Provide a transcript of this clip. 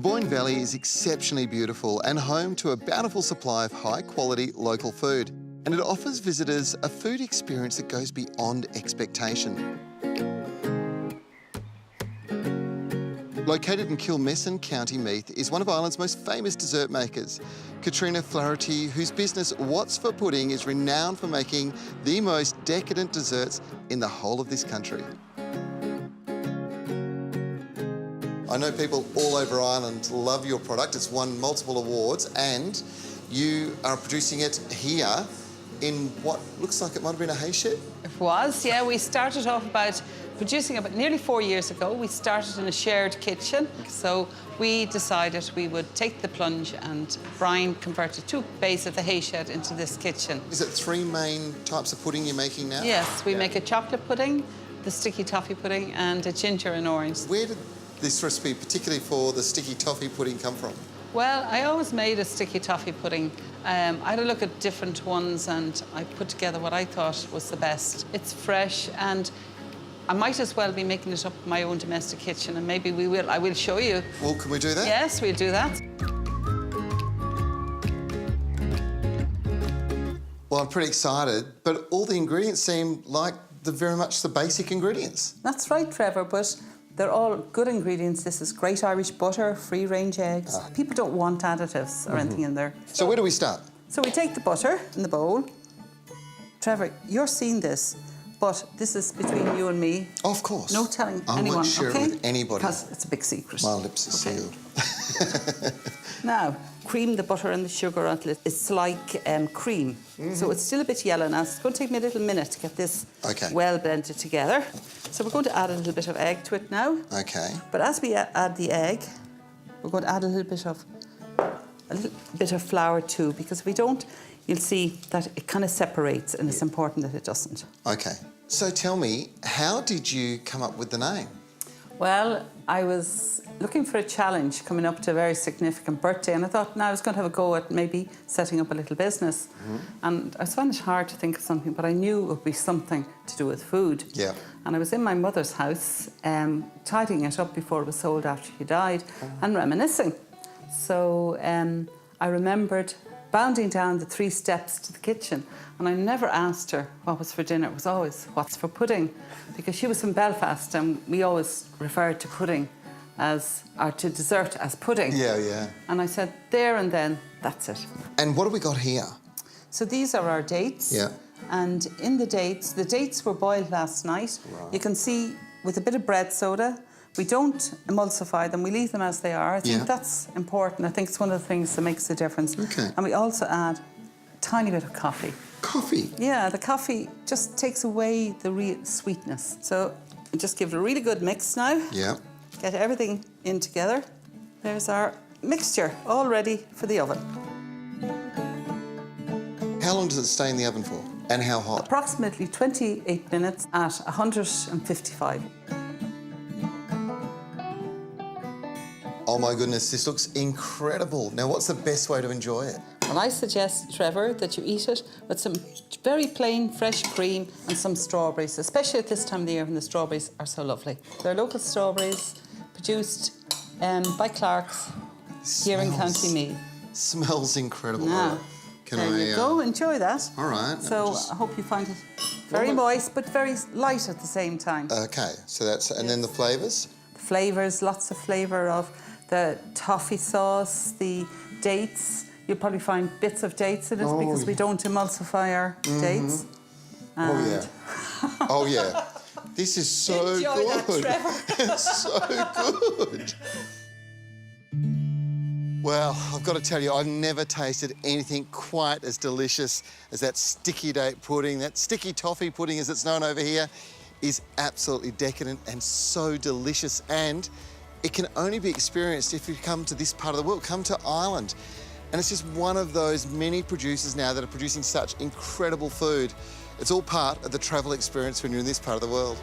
Boyne Valley is exceptionally beautiful and home to a bountiful supply of high-quality local food. And it offers visitors a food experience that goes beyond expectation. Located in Kilmessan, County Meath, is one of Ireland's most famous dessert makers, Katrina Flaherty, whose business What's for Pudding is renowned for making the most decadent desserts in the whole of this country. I know people all over Ireland love your product. It's won multiple awards, and you are producing it here in what looks like it might have been a hay shed? It was, yeah. We started off producing about nearly 4 years ago. We started in a shared kitchen. So we decided we would take the plunge, and Brian converted 2 bays of the hay shed into this kitchen. Is it 3 main types of pudding you're making now? Yes, we make a chocolate pudding, the sticky toffee pudding, and a ginger and orange. Where did this recipe, particularly for the sticky toffee pudding, come from? Well, I always made a sticky toffee pudding. I had a look at different ones and I put together what I thought was the best. It's fresh, and I might as well be making it up in my own domestic kitchen, and maybe I will show you. Well, can we do that? Yes, we'll do that. Well, I'm pretty excited, but all the ingredients seem like very much the basic ingredients. That's right, Trevor, but they're all good ingredients. This is great Irish butter, free-range eggs. People don't want additives or anything in there. So where do we start? So we take the butter in the bowl. Trevor, you're seeing this, but this is between you and me. Oh, of course. No telling I anyone, won't share okay? it with anybody. Because it's a big secret. My lips are sealed. Now, cream the butter and the sugar until it's like cream. So it's still a bit yellow now. So it's going to take me a little minute to get this well blended together. So we're going to add a little bit of egg to it now. Okay. But as we add the egg, we're going to add a little bit of flour too, because if we don't, you'll see that it kind of separates, and it's important that it doesn't. Okay. So tell me, how did you come up with the name? Well, I was looking for a challenge coming up to a very significant birthday, and I thought, now I was going to have a go at maybe setting up a little business. And I found it hard to think of something, but I knew it would be something to do with food. Yeah. And I was in my mother's house, tidying it up before it was sold after she died, and reminiscing. So I remembered bounding down the 3 steps to the kitchen, and I never asked her what was for dinner. It was always, what's for pudding? Because she was from Belfast, and we always referred to pudding to dessert as pudding. Yeah, yeah. And I said, there and then, that's it. And what have we got here? So these are our dates. Yeah. And in the dates were boiled last night. Right. You can see with a bit of bread soda. We don't emulsify them, we leave them as they are. I think that's important. I think it's one of the things that makes the difference. Okay. And we also add a tiny bit of coffee. Coffee? Yeah, the coffee just takes away the real sweetness. So just give it a really good mix now. Yeah. Get everything in together. There's our mixture, all ready for the oven. How long does it stay in the oven for? And how hot? Approximately 28 minutes at 155. Oh my goodness, this looks incredible. Now, what's the best way to enjoy it? Well, I suggest, Trevor, that you eat it with some very plain, fresh cream and some strawberries, especially at this time of the year when the strawberries are so lovely. They're local strawberries produced by Clark's here in County Meath. Smells incredible. Now, there you go, enjoy that. All right. So I hope you find it very moist, but very light at the same time. Okay, so that's, and then the flavours? The flavours, lots of flavour of the toffee sauce, the dates. You'll probably find bits of dates in it because we don't emulsify our dates. Oh, yeah. Oh, yeah. This is so Enjoy good. That, Trevor. It's so good. Well, I've got to tell you, I've never tasted anything quite as delicious as that sticky date pudding. That sticky toffee pudding, as it's known over here, is absolutely decadent and so delicious. And it can only be experienced if you come to this part of the world, come to Ireland. And it's just one of those many producers now that are producing such incredible food. It's all part of the travel experience when you're in this part of the world.